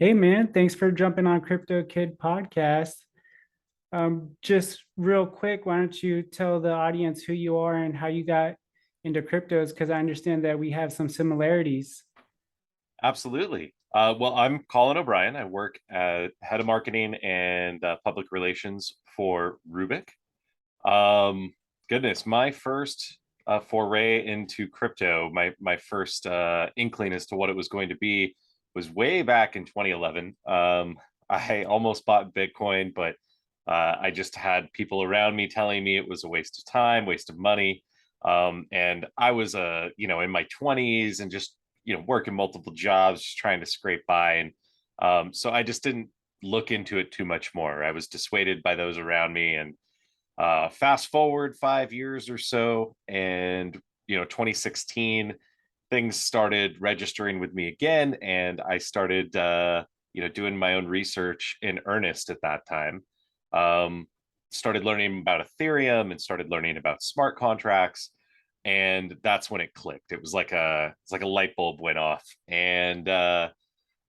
Hey man, thanks for jumping on Crypto Kid podcast. Just real quick, why don't you tell the audience who you are and how you got into cryptos? Because I understand that we have some similarities. Absolutely. Well, I'm Colin O'Brien. I work at head of marketing and public relations for Rubic. Um, Goodness, my first foray into crypto, my first inkling as to what it was going to be was way back in 2011. I almost bought Bitcoin, but I just had people around me telling me it was a waste of time, waste of money. And I was in my 20s and just working multiple jobs, just trying to scrape by. And so I just didn't look into it too much more. I was dissuaded by those around me. And fast forward 5 years or so, and 2016, things started registering with me again, and I started doing my own research in earnest at that time. Um, Started learning about Ethereum and started learning about smart contracts, and that's when it clicked. It's like a light bulb went off, and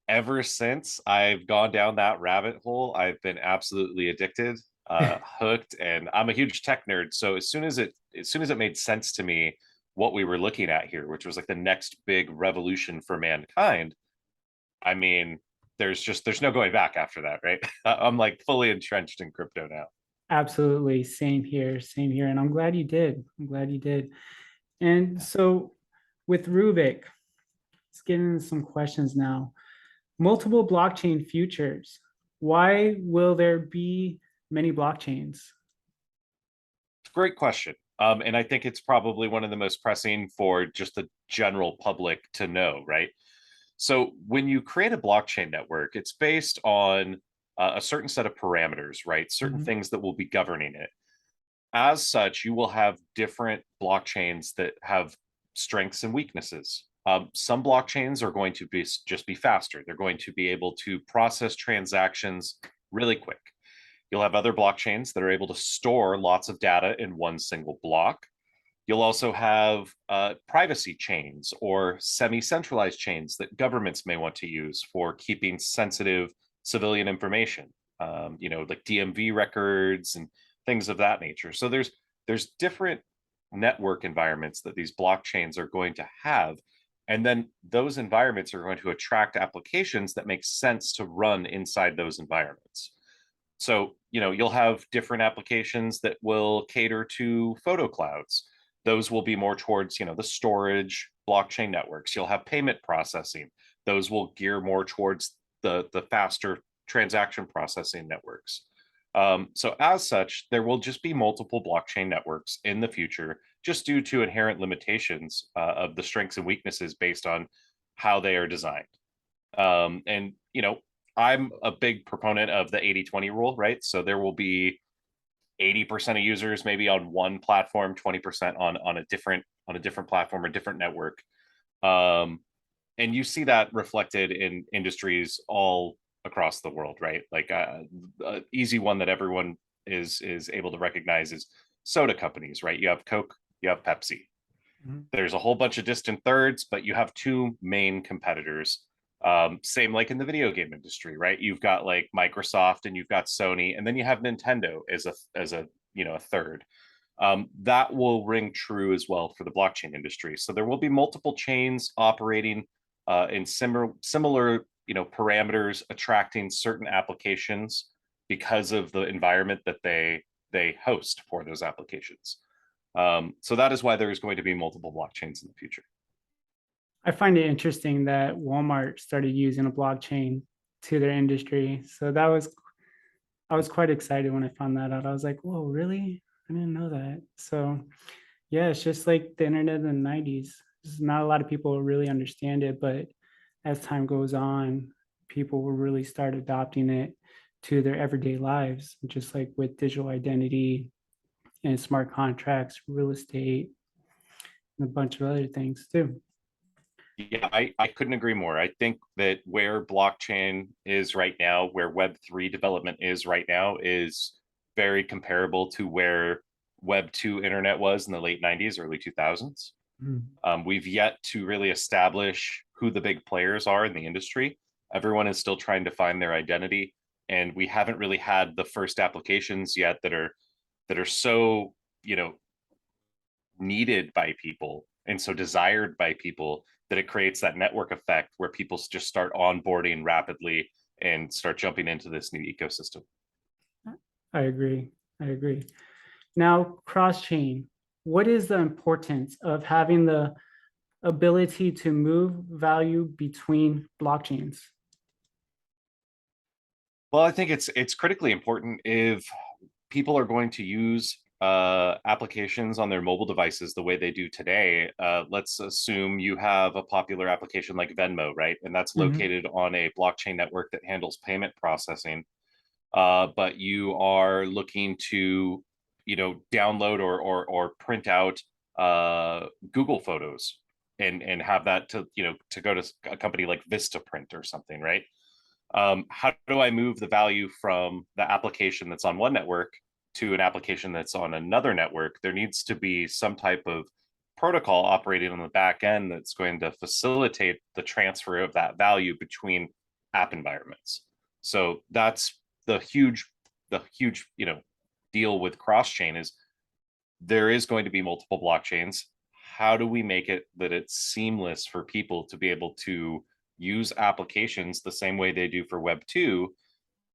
ever since I've gone down that rabbit hole, I've been absolutely addicted, hooked, and I'm a huge tech nerd. So as soon as it made sense to me what we were looking at here, which was like the next big revolution for mankind, I mean, there's no going back after that, right? I'm like fully entrenched in crypto now. Absolutely, same here, same here. And I'm glad you did. I'm glad you did. And so with Rubik, let's get into some questions now. Multiple blockchain futures. Why will there be many blockchains? Great question. And I think it's probably one of the most pressing for just the general public to know, right? So when you create a blockchain network, it's based on a certain set of parameters, right? Certain Mhm. things that will be governing it. As such, you will have different blockchains that have strengths and weaknesses. Some blockchains are going to be just be faster. They're going to be able to process transactions really quick. You'll have other blockchains that are able to store lots of data in one single block. You'll also have privacy chains or semi-centralized chains that governments may want to use for keeping sensitive civilian information, like DMV records and things of that nature. So there's different network environments that these blockchains are going to have, and then those environments are going to attract applications that make sense to run inside those environments. So, you'll have different applications that will cater to photo clouds. Those will be more towards, the storage blockchain networks. You'll have payment processing. Those will gear more towards the faster transaction processing networks. So as such, there will just be multiple blockchain networks in the future, just due to inherent limitations of the strengths and weaknesses based on how they are designed. And I'm a big proponent of the 80-20 rule, right? So there will be 80% of users maybe on one platform, 20% on a different platform or different network. Um, and you see that reflected in industries all across the world, right? Like an easy one that everyone is able to recognize is soda companies, right? You have Coke, you have Pepsi. Mhm. There's a whole bunch of distant thirds, but you have two main competitors. Same like in the video game industry, right? You've got like Microsoft and you've got Sony, and then you have Nintendo as a third. That will ring true as well for the blockchain industry. So there will be multiple chains operating in similar parameters, attracting certain applications because of the environment that they host for those applications. So that is why there is going to be multiple blockchains in the future. I find it interesting that Walmart started using a blockchain to their industry. So I was quite excited when I found that out. I was like, whoa, really? I didn't know that. So yeah, it's just like the internet in the 90s. Not a lot of people really understand it, but as time goes on, people will really start adopting it to their everyday lives, just like with digital identity and smart contracts, real estate, and a bunch of other things too. Yeah, I couldn't agree more. I think that where blockchain is right now, where Web3 development is right now, is very comparable to where Web2 internet was in the late 90s, early 2000s. Mm. We've yet to really establish who the big players are in the industry. Everyone is still trying to find their identity, and we haven't really had the first applications yet that are so, you know, needed by people and so desired by people that it creates that network effect where people just start onboarding rapidly and start jumping into this new ecosystem. I agree. I agree. Now, cross-chain, what is the importance of having the ability to move value between blockchains? Well, I think it's critically important if people are going to use applications on their mobile devices the way they do today. Let's assume you have a popular application like Venmo, right? And that's Mhm. located on a blockchain network that handles payment processing. But you are looking to, you know, download or print out Google Photos and have that to, you know, to go to a company like Vistaprint or something, right? How do I move the value from the application that's on one network to an application that's on another network? There needs to be some type of protocol operating on the back end that's going to facilitate the transfer of that value between app environments. So that's the huge, you know, deal with cross chain is there is going to be multiple blockchains. How do we make it that it's seamless for people to be able to use applications the same way they do for Web 2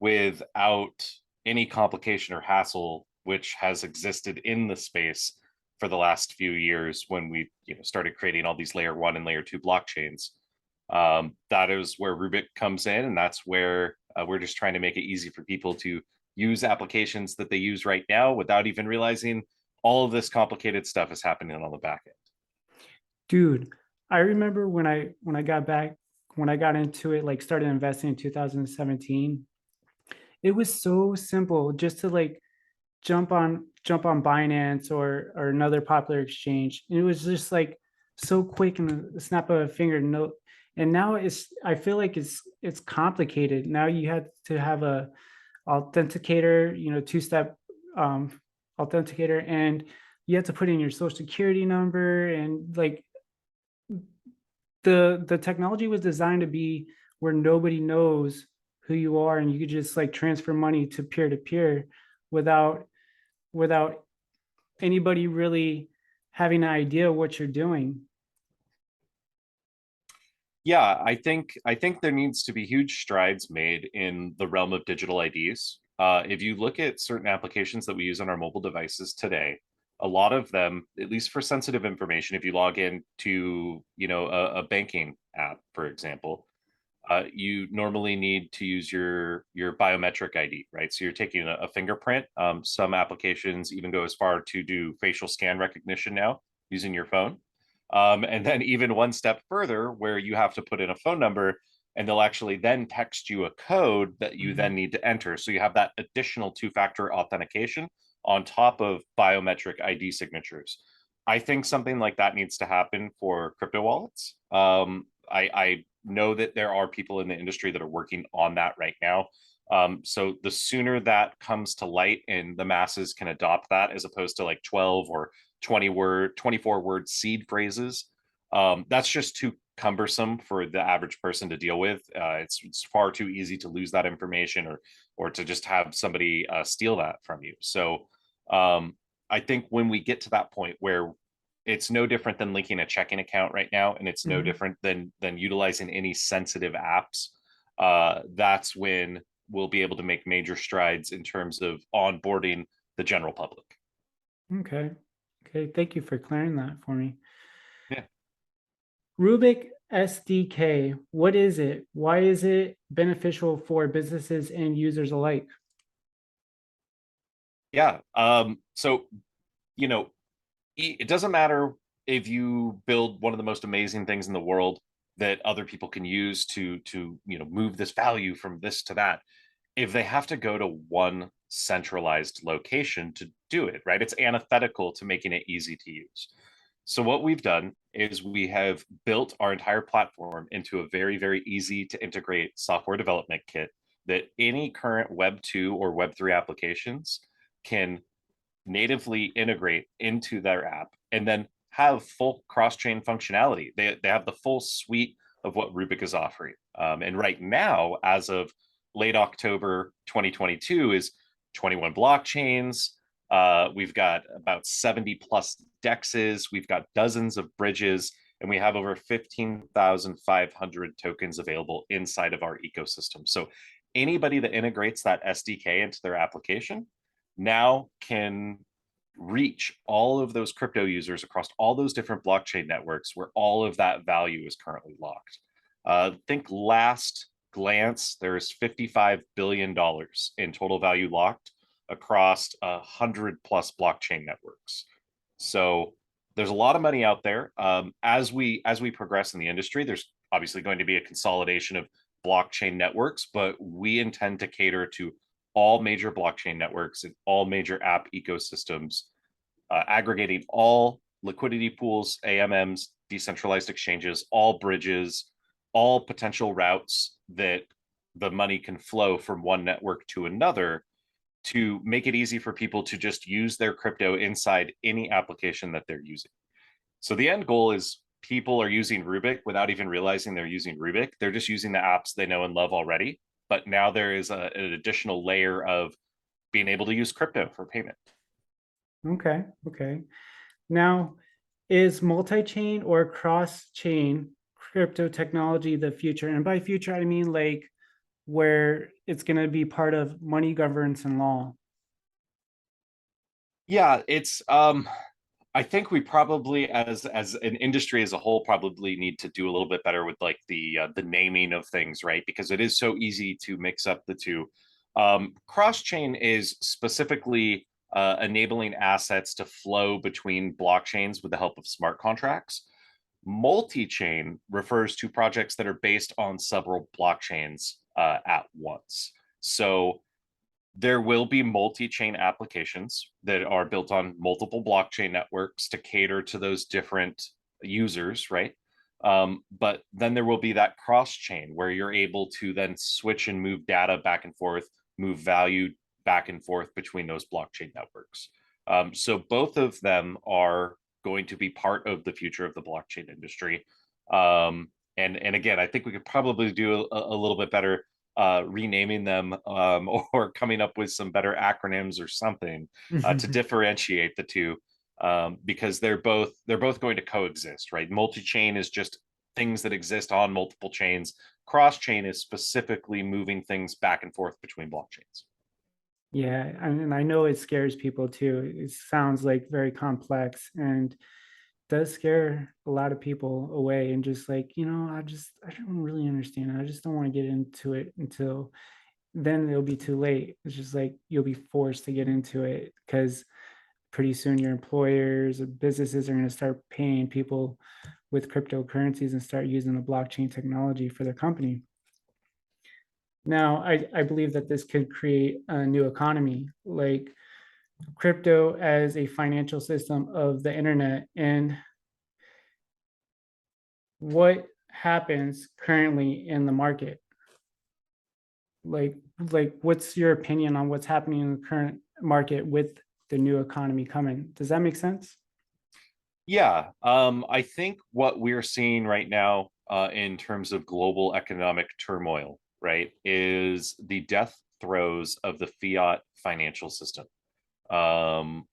without any complication or hassle, which has existed in the space for the last few years when we, you know, started creating all these layer 1 and layer 2 blockchains. That is where Rubic comes in, and that's where we're just trying to make it easy for people to use applications that they use right now without even realizing all of this complicated stuff is happening on the back end. Dude, I remember when I got into it, like started investing in 2017, it was so simple just to like jump on Binance or another popular exchange. And it was just like so quick and a snap of a finger. No, and now I feel like it's complicated. Now you have to have a authenticator, two-step authenticator, and you have to put in your social security number, and like the technology was designed to be where nobody knows who you are, and you could just like transfer money to peer without without anybody really having an idea what you're doing. Yeah, I think there needs to be huge strides made in the realm of digital IDs. If you look at certain applications that we use on our mobile devices today, a lot of them, at least for sensitive information, if you log in to, you know, a banking app, for example, you normally need to use your biometric ID, right? So you're taking a fingerprint. Some applications even go as far to do facial scan recognition now using your phone. And then even one step further, where you have to put in a phone number and they'll actually then text you a code that you Mhm. then need to enter. So you have that additional two-factor authentication on top of biometric ID signatures. I think something like that needs to happen for crypto wallets. I know that there are people in the industry that are working on that right now. So the sooner that comes to light and the masses can adopt that, as opposed to like 12 or 24 word seed phrases, that's just too cumbersome for the average person to deal with. It's far too easy to lose that information or to just have somebody steal that from you. So I think when we get to that point where it's no different than linking a checking account right now, and it's no Mhm. different than utilizing any sensitive apps, that's when we'll be able to make major strides in terms of onboarding the general public. Okay. Okay. Thank you for clearing that for me. Yeah. Rubik SDK, what is it? Why is it beneficial for businesses and users alike? Yeah. So, you know, it doesn't matter if you build one of the most amazing things in the world that other people can use to, you know, move this value from this to that. If they have to go to one centralized location to do it, right? It's antithetical to making it easy to use. So what we've done is we have built our entire platform into a very, very easy to integrate software development kit that any current Web 2 or Web 3 applications can natively integrate into their app and then have full cross-chain functionality. They have the full suite of what Rubic is offering. And right now, as of late October 2022, is 21 blockchains. We've got about 70 plus DEXs. We've got dozens of bridges, and we have over 15,500 tokens available inside of our ecosystem. So anybody that integrates that SDK into their application now can reach all of those crypto users across all those different blockchain networks where all of that value is currently locked. Think last glance, there's $55 billion in total value locked across 100 plus blockchain networks. So there's a lot of money out there. As we progress in the industry, there's obviously going to be a consolidation of blockchain networks, but we intend to cater to all major blockchain networks and all major app ecosystems, aggregating all liquidity pools, AMMs, decentralized exchanges, all bridges, all potential routes that the money can flow from one network to another, to make it easy for people to just use their crypto inside any application that they're using. So the end goal is people are using Rubic without even realizing they're using Rubic. They're just using the apps they know and love already. But now there is an additional layer of being able to use crypto for payment. Okay. Okay. Now, is multi-chain or cross-chain crypto technology the future? And by future, I mean like where it's going to be part of money governance and law. Yeah, it's I think we probably as an industry as a whole probably need to do a little bit better with like the naming of things, right? Because it is so easy to mix up the two. Cross-chain is specifically enabling assets to flow between blockchains with the help of smart contracts. Multi-chain refers to projects that are based on several blockchains at once. So there will be multi-chain applications that are built on multiple blockchain networks to cater to those different users, right? But then there will be that cross-chain where you're able to then switch and move data back and forth, move value back and forth between those blockchain networks. So both of them are going to be part of the future of the blockchain industry. And again, I think we could probably do a little bit better renaming them or coming up with some better acronyms or something to differentiate the two, because they're both going to coexist, right? Multi-chain is just things that exist on multiple chains. Cross-chain is specifically moving things back and forth between blockchains. Yeah, and I know it scares people too. It sounds like very complex and does scare a lot of people away, and just like, I don't really understand it. I just don't want to get into it until then it'll be too late. It's just like you'll be forced to get into it because pretty soon your employers or businesses are going to start paying people with cryptocurrencies and start using the blockchain technology for their company. Now, I believe that this could create a new economy, like crypto as a financial system of the internet. And what happens currently in the market? Like what's your opinion on what's happening in the current market with the new economy coming? Does that make sense? Yeah, I think what we're seeing right now in terms of global economic turmoil, right, is the death throes of the fiat financial system. Um,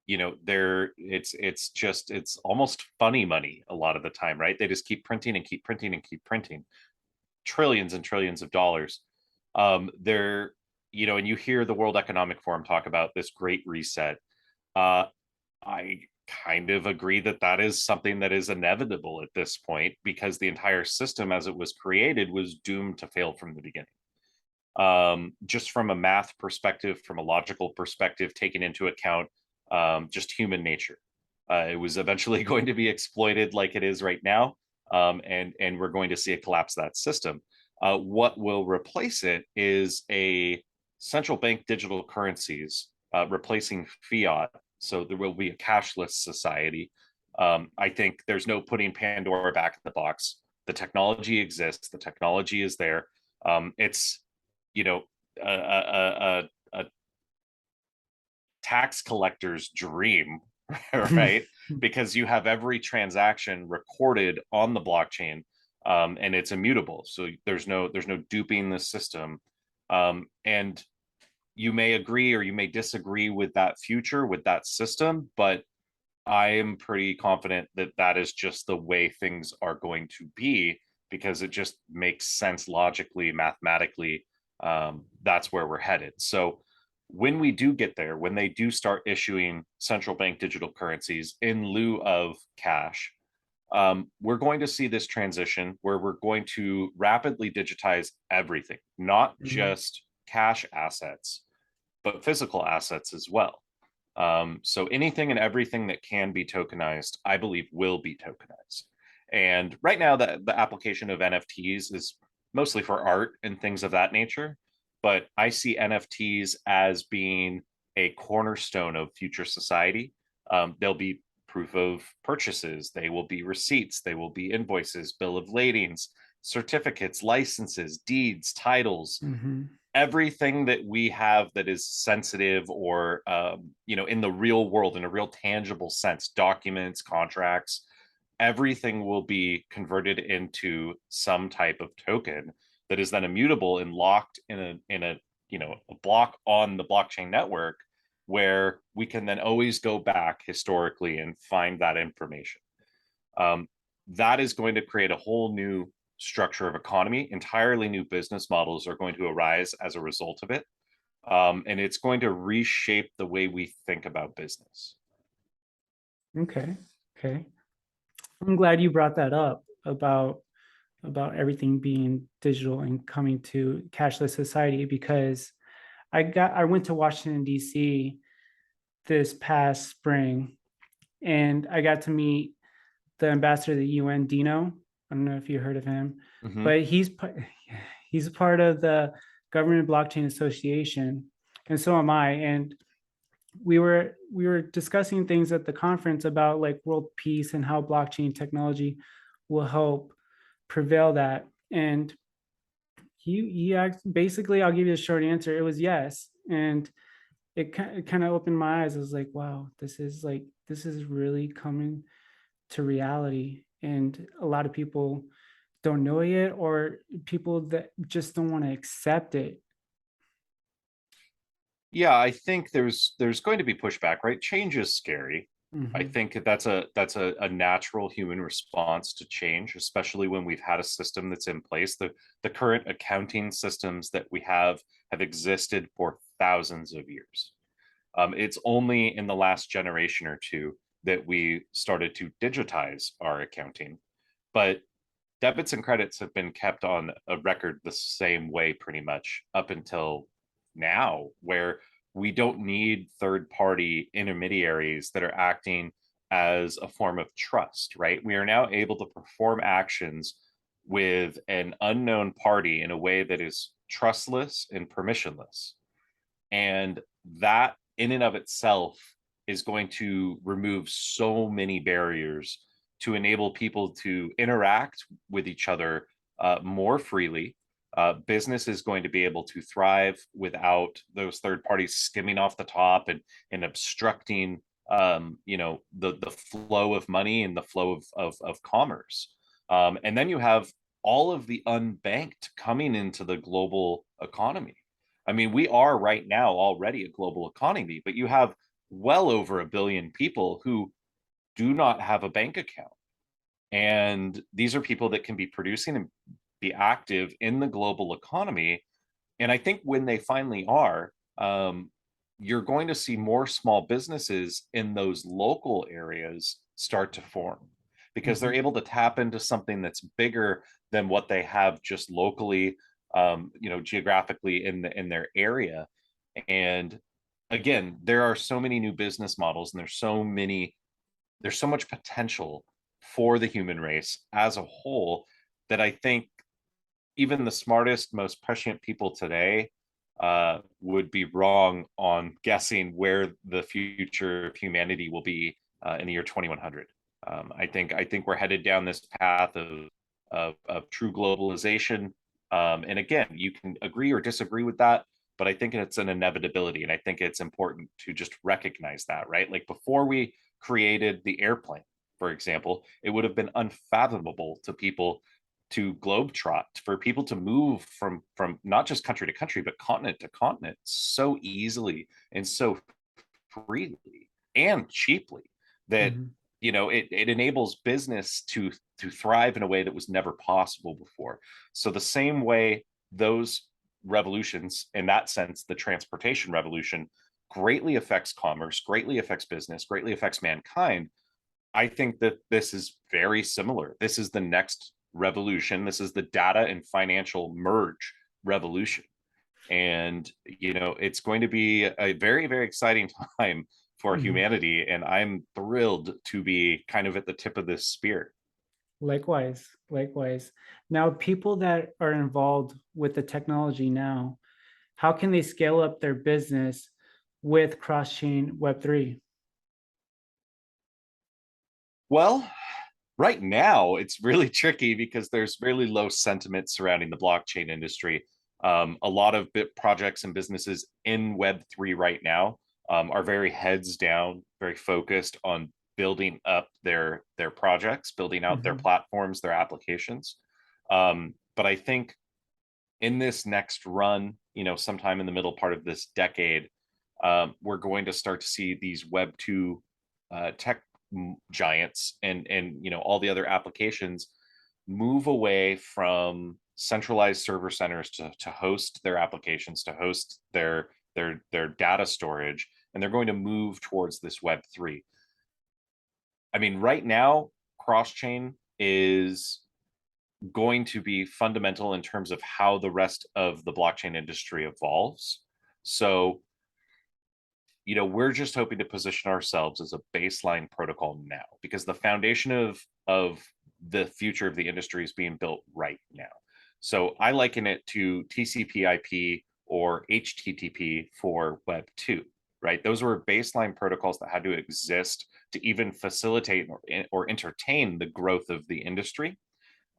it's almost funny money a lot of the time, right? They just keep printing and keep printing and keep printing trillions and trillions of dollars. They're, and you hear the World Economic Forum talk about this great reset. I kind of agree that that is something that is inevitable at this point because the entire system as it was created was doomed to fail from the beginning. Just from a math perspective, from a logical perspective, taking into account just human nature. It was eventually going to be exploited like it is right now, and we're going to see a collapse of that system. What will replace it is a central bank digital currencies replacing fiat. So there will be a cashless society. I think there's no putting Pandora back in the box. The technology exists. The technology is there. It's a, a tax collector's dream, right? Because you have every transaction recorded on the blockchain. and it's immutable. So there's no duping the system. And you may agree or you may disagree with that future, with that system, but I am pretty confident that that is just the way things are going to be, because it just makes sense logically, mathematically. That's where we're headed. So when we do get there, when they do start issuing central bank digital currencies in lieu of cash, we're going to see this transition where we're going to rapidly digitize everything, not Mhm. just cash assets, but physical assets as well. So anything and everything that can be tokenized, I believe, will be tokenized. And right now, the application of NFTs is mostly for art and things of that nature. But I see NFTs as being a cornerstone of future society. They'll be proof of purchases, they will be receipts, they will be invoices, bill of ladings, certificates, licenses, deeds, titles, Mhm. everything that we have that is sensitive or in the real world, in a real tangible sense, documents, contracts, everything will be converted into some type of token that is then immutable and locked in a block on the blockchain network, where we can then always go back historically and find that information. um, that is going to create a whole new structure of economy. Entirely new business models are going to arise as a result of it. And it's going to reshape the way we think about business. Okay. Okay. I'm glad you brought that up about everything being digital and coming to cashless society, because I went to Washington D.C. this past spring, and I got to meet the ambassador of the UN, Dino. I don't know if you heard of him, Mm-hmm. but he's part of the Government Blockchain Association, and so am I. And we were discussing things at the conference about like world peace and how blockchain technology will help prevail that. And basically, I'll give you a short answer. It was yes, and it kind of opened my eyes. I was like, wow, this is really coming to reality, and a lot of people don't know it yet, or people that just don't want to accept it. Yeah, I think there's going to be pushback, right? Change is scary. I Hmm. think that's a natural human response to change, especially when we've had a system that's in place. The current accounting systems that we have existed for thousands of years. It's only in the last generation or two that we started to digitize our accounting, but debits and credits have been kept on a record the same way pretty much up until now, where we don't need third party intermediaries that are acting as a form of trust, right? We are now able to perform actions with an unknown party in a way that is trustless and permissionless. And that in and of itself is going to remove so many barriers to enable people to interact with each other more freely. Business is going to be able to thrive without those third parties skimming off the top and obstructing the flow of money and the flow of commerce. And then you have all of the unbanked coming into the global economy. I mean, we are right now already a global economy, but you have well over 1 billion people who do not have a bank account. And these are people that can be producing and be active in the global economy. And I think when they finally are, you're going to see more small businesses in those local areas start to form, because they're Hmm. able to tap into something that's bigger than what they have just locally, geographically in their area. And again, there are so many new business models, and there's so much potential for the human race as a whole, that I think even the smartest, most prescient people today would be wrong on guessing where the future of humanity will be in the year 2100. I think we're headed down this path of true globalization. And again, you can agree or disagree with that, but I think it's an inevitability, and I think it's important to just recognize that, right? Like before we created the airplane, for example, it would have been unfathomable to people to globetrot, for people to move from not just country to country, but continent to continent so easily and so freely and cheaply that Mhm. it enables business to thrive in a way that was never possible before. So the same way those revolutions, in that sense, the transportation revolution greatly affects commerce, greatly affects business, greatly affects mankind. I think that this is very similar. This is the next revolution. This is the data and financial merge revolution. And, it's going to be a very, very exciting time for Mhm. humanity. And I'm thrilled to be kind of at the tip of this spear. Likewise, likewise. Now, people that are involved with the technology now, how can they scale up their business with cross-chain Web3? Well, right now, it's really tricky because there's really low sentiment surrounding the blockchain industry. A lot of projects and businesses in Web3 right now are very heads down, very focused on building up their projects, building out their Mhm. platforms, their applications. But I think in this next run, sometime in the middle part of this decade, we're going to start to see these Web2 tech giants and all the other applications move away from centralized server centers to host their applications, to host their data storage, and they're going to move towards this Web3. I mean, right now, cross chain is going to be fundamental in terms of how the rest of the blockchain industry evolves. So, we're just hoping to position ourselves as a baseline protocol now, because the foundation of the future of the industry is being built right now. So I liken it to TCP/IP or HTTP for Web 2, right? Those were baseline protocols that had to exist to even facilitate or entertain the growth of the industry.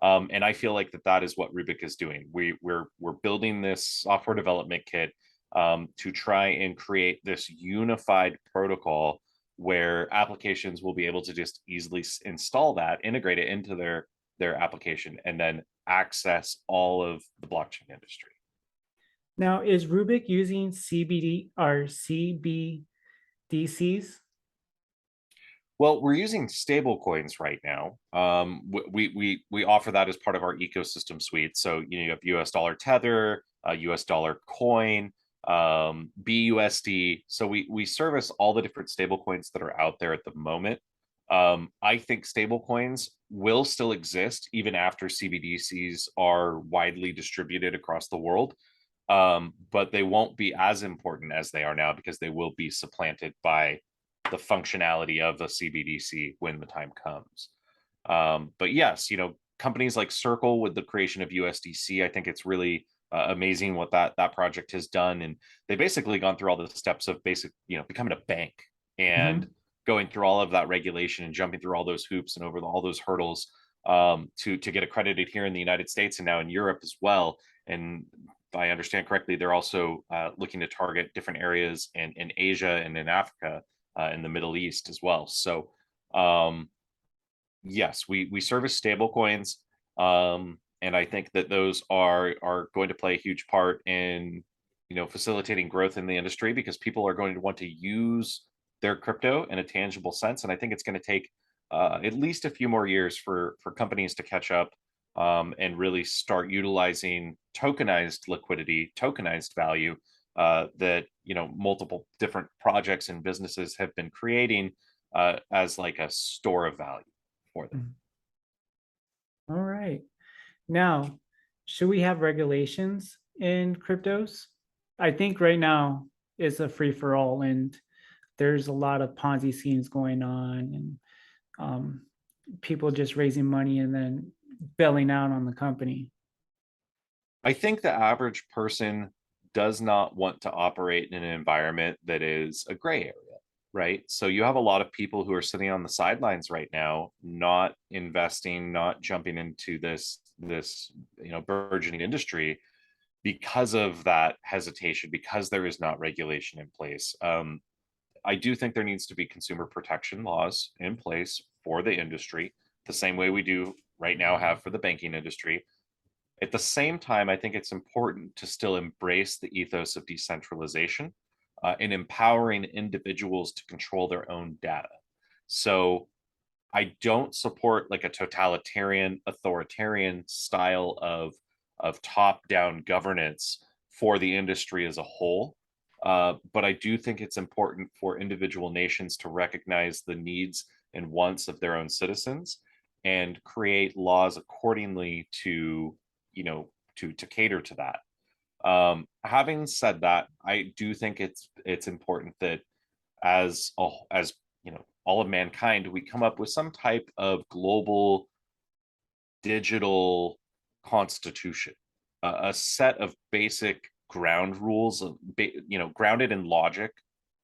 And I feel like that is what Rubic is doing. We're building this software development kit to try and create this unified protocol where applications will be able to just easily install that, integrate it into their application, and then access all of the blockchain industry. Now, is Rubik using CBD or CBDCs? Well, we're using stable coins right now. We offer that as part of our ecosystem suite. So you have US dollar tether, US dollar coin, BUSD. So we service all the different stable coins that are out there at the moment. I think stable coins will still exist even after CBDCs are widely distributed across the world. But they won't be as important as they are now, because they will be supplanted by the functionality of a CBDC when the time comes. But yes, companies like Circle with the creation of USDC, I think it's really amazing what that project has done, and they basically gone through all the steps of becoming a bank and Mhm. going through all of that regulation and jumping through all those hoops and over all those hurdles to get accredited here in the United States and now in Europe as well. And if I understand correctly, they're also looking to target different areas in Asia and in Africa, in the Middle East as well. So yes, we service stable coins, and I think that those are going to play a huge part in facilitating growth in the industry, because people are going to want to use their crypto in a tangible sense. And I think it's going to take at least a few more years for companies to catch up, and really start utilizing tokenized liquidity, tokenized value, that multiple different projects and businesses have been creating as like a store of value for them. Mhm. All right. Now, should we have regulations in cryptos? I think right now it's a free for all, and there's a lot of Ponzi schemes going on, and um, people just raising money and then bailing out on the company. I think the average person does not want to operate in an environment that is a gray area, right? So you have a lot of people who are sitting on the sidelines right now, not investing, not jumping into this burgeoning industry because of that hesitation, because there is not regulation in place. I do think there needs to be consumer protection laws in place for the industry, the same way we do right now have for the banking industry. At the same time, I think it's important to still embrace the ethos of decentralization and empowering individuals to control their own data. So I don't support like a totalitarian, authoritarian style of top-down governance for the industry as a whole. But I do think it's important for individual nations to recognize the needs and wants of their own citizens and create laws accordingly to, to cater to that. Having said that, I do think it's important that as all of mankind, we come up with some type of global digital constitution, a set of basic ground rules, grounded in logic,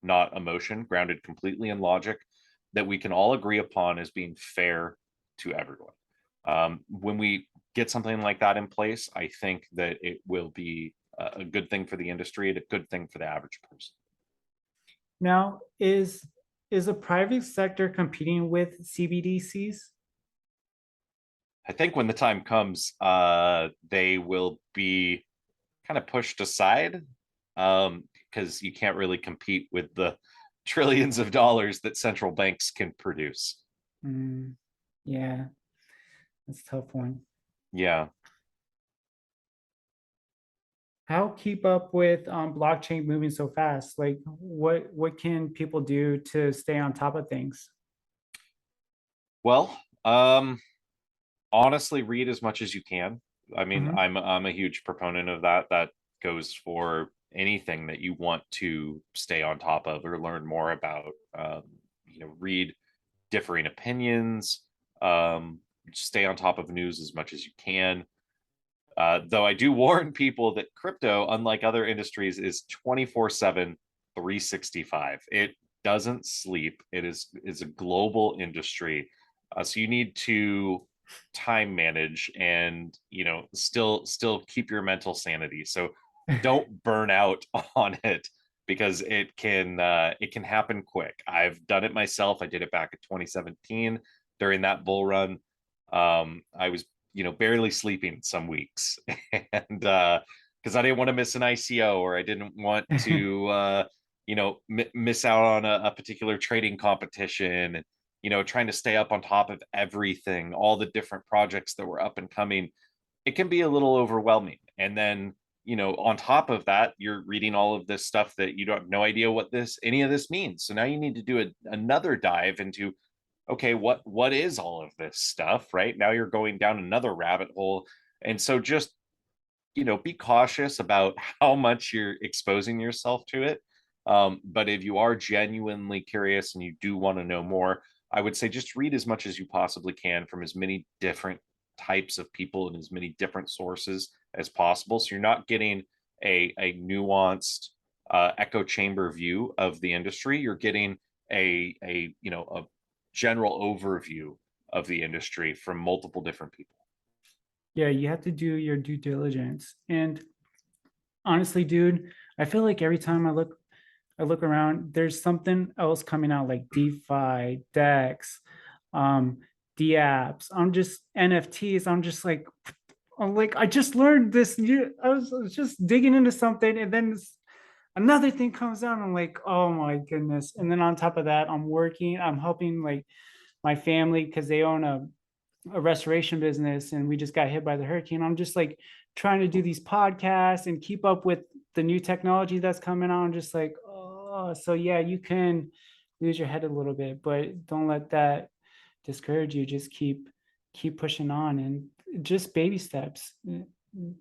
not emotion, grounded completely in logic, that we can all agree upon as being fair to everyone. When we get something like that in place, I think that it will be a good thing for the industry and a good thing for the average person. Now, is the private sector competing with CBDCs? I think when the time comes, they will be kind of pushed aside because you can't really compete with the trillions of dollars that central banks can produce. Yeah, that's a tough one. Yeah. How keep up with blockchain moving so fast? Like, what can people do to stay on top of things? Well, honestly, read as much as you can. I mean, Mhm. I'm a huge proponent of that. That goes for anything that you want to stay on top of or learn more about. Read differing opinions. Stay on top of news as much as you can. Though I do warn people that crypto, unlike other industries, is 24/7, 365. It doesn't sleep. Is a global industry. So you need to time manage and still keep your mental sanity. So don't burn out on it because it can happen quick. I've done it myself. I did it back in 2017 during that bull run. I was barely sleeping some weeks and because I didn't want to miss an ICO or I didn't want to miss out on a particular trading competition, and trying to stay up on top of everything, all the different projects that were up and coming. It can be a little overwhelming. And then on top of that, you're reading all of this stuff that you don't have no idea what any of this means. So now you need to do another dive into, okay, what is all of this stuff, right? Now you're going down another rabbit hole. And so just be cautious about how much you're exposing yourself to it. But if you are genuinely curious and you do want to know more, I would say just read as much as you possibly can from as many different types of people and as many different sources as possible, so you're not getting a nuanced echo chamber view of the industry. You're getting a general overview of the industry from multiple different people. Yeah, you have to do your due diligence. And honestly, dude, I feel like every time I look around, there's something else coming out like DeFi, DEX, um, apps. I'm just NFTs. I just learned this new. I was just digging into something, and then another thing comes out. I'm like, oh my goodness! And then on top of that, I'm helping like my family because they own a restoration business, and we just got hit by the hurricane. I'm just like trying to do these podcasts and keep up with the new technology that's coming out. I'm just like, oh, so yeah, you can lose your head a little bit, but don't let that discourage you. Just keep pushing on, and just baby steps.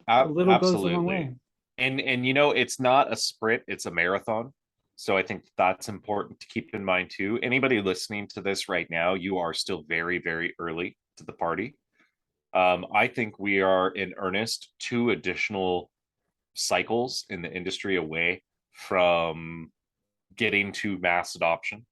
A little goes a long Absolutely. way. And it's not a sprint, it's a marathon. So I think that's important to keep in mind too. Anybody listening to this right now, you are still very, very early to the party. I think we are in earnest 2 additional cycles in the industry away from getting to mass adoption.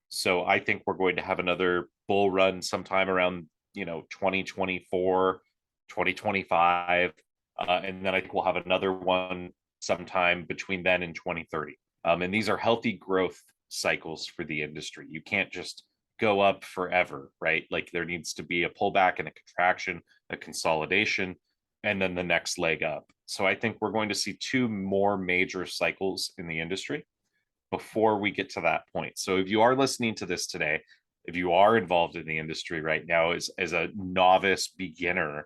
So I think we're going to have another bull run sometime around 2024, 2025, and then I think we'll have another one sometime between then and 2030. And these are healthy growth cycles for the industry. You can't just go up forever, right? Like there needs to be a pullback and a contraction, a consolidation, and then the next leg up. So I think we're going to see two more major cycles in the industry before we get to that point. So if you are listening to this today, if you are involved in the industry right now as a novice beginner,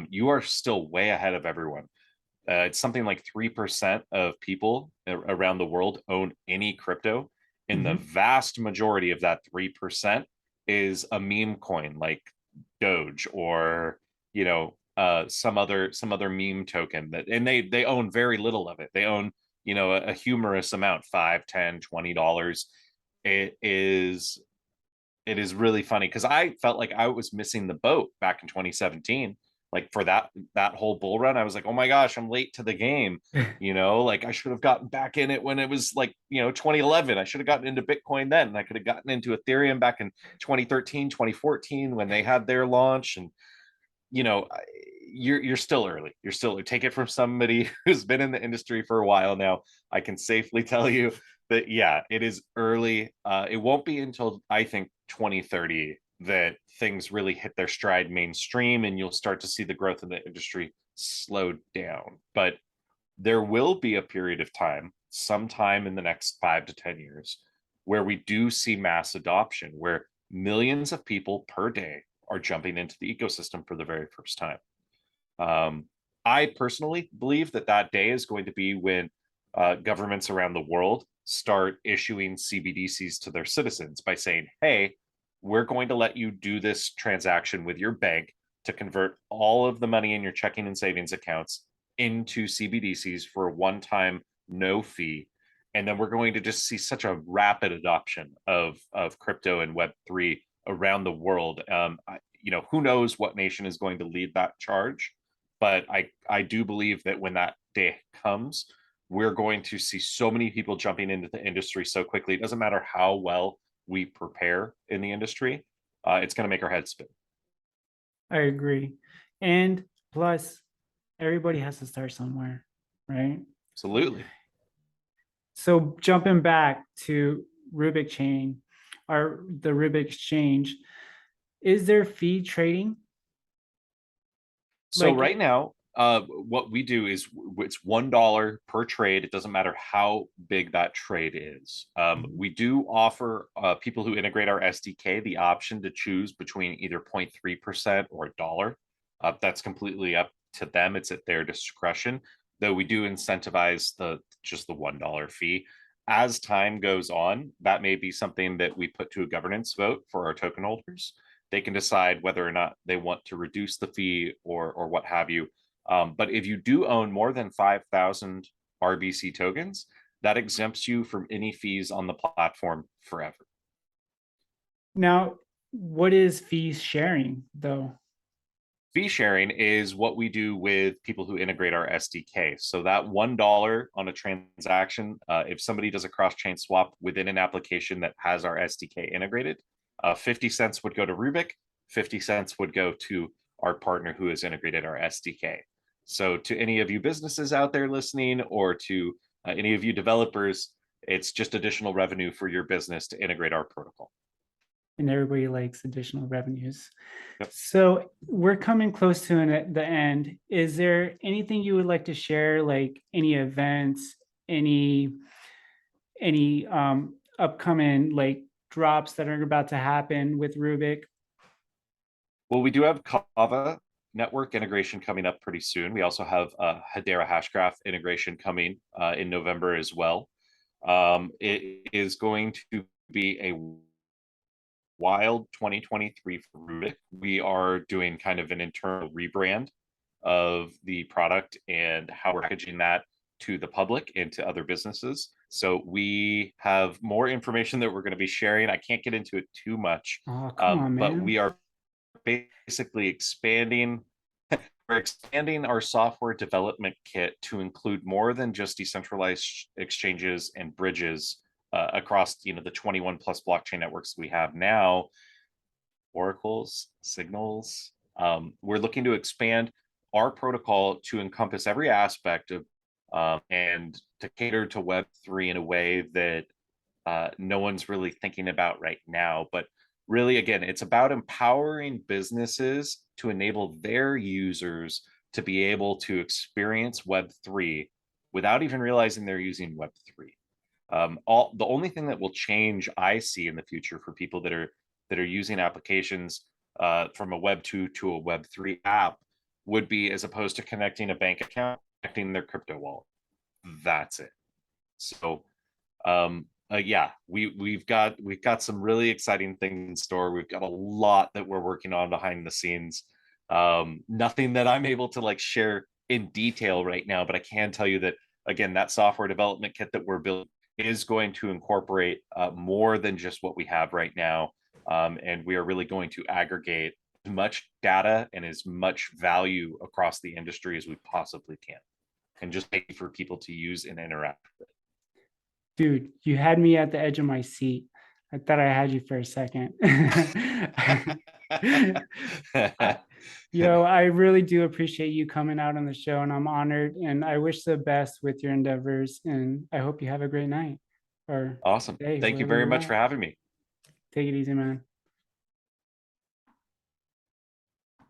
you are still way ahead of everyone. It's something like 3% of people around the world own any crypto. And the vast majority of that 3% is a meme coin like Doge or, some other meme token that, and they own very little of it. They own, a humorous amount, 5, 10, $20. It is it is really funny because I felt like I was missing the boat back in 2017. Like for that whole bull run, I was like, oh my gosh, I'm late to the game. Like I should have gotten back in it when it was like, 2011. I should have gotten into Bitcoin then. And I could have gotten into Ethereum back in 2013, 2014 when they had their launch. And you know, you're still early. You're still take it from somebody who's been in the industry for a while now. I can safely tell you that yeah, it is early. It won't be until I think 2030 that things really hit their stride mainstream, and you'll start to see the growth in the industry slow down. But there will be a period of time, sometime in the next 5 to 10 years, where we do see mass adoption, where millions of people per day are jumping into the ecosystem for the very first time. I personally believe that day is going to be when governments around the world start issuing CBDCs to their citizens by saying, hey, we're going to let you do this transaction with your bank to convert all of the money in your checking and savings accounts into CBDCs for a one-time no fee. And then we're going to just see such a rapid adoption of crypto and Web3 around the world. Who knows what nation is going to lead that charge, but I do believe that when that day comes, we're going to see so many people jumping into the industry so quickly. It doesn't matter how well we prepare in the industry, it's going to make our heads spin. I agree. And plus, everybody has to start somewhere, right? Absolutely. So jumping back to Rubic chain or the Rubik exchange, is there fee trading? So right now, what we do is it's $1 per trade. It doesn't matter how big that trade is. We do offer people who integrate our SDK the option to choose between either 0.3% or $1. That's completely up to them. It's at their discretion. Though we do incentivize just the $1 fee. As time goes on, that may be something that we put to a governance vote for our token holders. They can decide whether or not they want to reduce the fee or what have you. But if you do own more than 5,000 RBC tokens, that exempts you from any fees on the platform forever. Now, what is fees sharing though? Fee sharing is what we do with people who integrate our SDK. So that $1 on a transaction, if somebody does a cross-chain swap within an application that has our SDK integrated, 50 cents would go to Rubic, 50 cents would go to our partner who has integrated our SDK. So to any of you businesses out there listening, or to any of you developers, it's just additional revenue for your business to integrate our protocol. And everybody likes additional revenues. Yep. So we're coming close to the end. Is there anything you would like to share, like any events, any upcoming like drops that are about to happen with Rubic? Well, we do have Kava network integration coming up pretty soon. We also have Hedera Hashgraph integration coming in November as well. It is going to be a wild 2023 for Rubic. We are doing kind of an internal rebrand of the product and how we're packaging that to the public and to other businesses. So we have more information that we're going to be sharing. I can't get into it too much, Oh, come on, but man. we are basically expanding our software development kit to include more than just decentralized exchanges and bridges across the 21 plus blockchain networks we have now, oracles, signals. We're looking to expand our protocol to encompass every aspect of and to cater to Web3 in a way that no one's really thinking about right now. But really, again, it's about empowering businesses to enable their users to be able to experience Web3 without even realizing they're using Web3. The only thing that will change, I see in the future for people that are using applications from a Web2 to a Web3 app would be, as opposed to connecting a bank account, connecting their crypto wallet. That's it. So yeah, we've got some really exciting things in store. We've got a lot that we're working on behind the scenes. Nothing that I'm able to like share in detail right now, but I can tell you that, again, that software development kit that we're building is going to incorporate more than just what we have right now. And we are really going to aggregate as much data and as much value across the industry as we possibly can, and just make it for people to use and interact with. Dude, you had me at the edge of my seat. I thought I had you for a second. I really do appreciate you coming out on the show, and I'm honored, and I wish the best with your endeavors, and I hope you have a great night or Awesome. day, Thank you wherever very you're much for at. having me. Take it easy, man.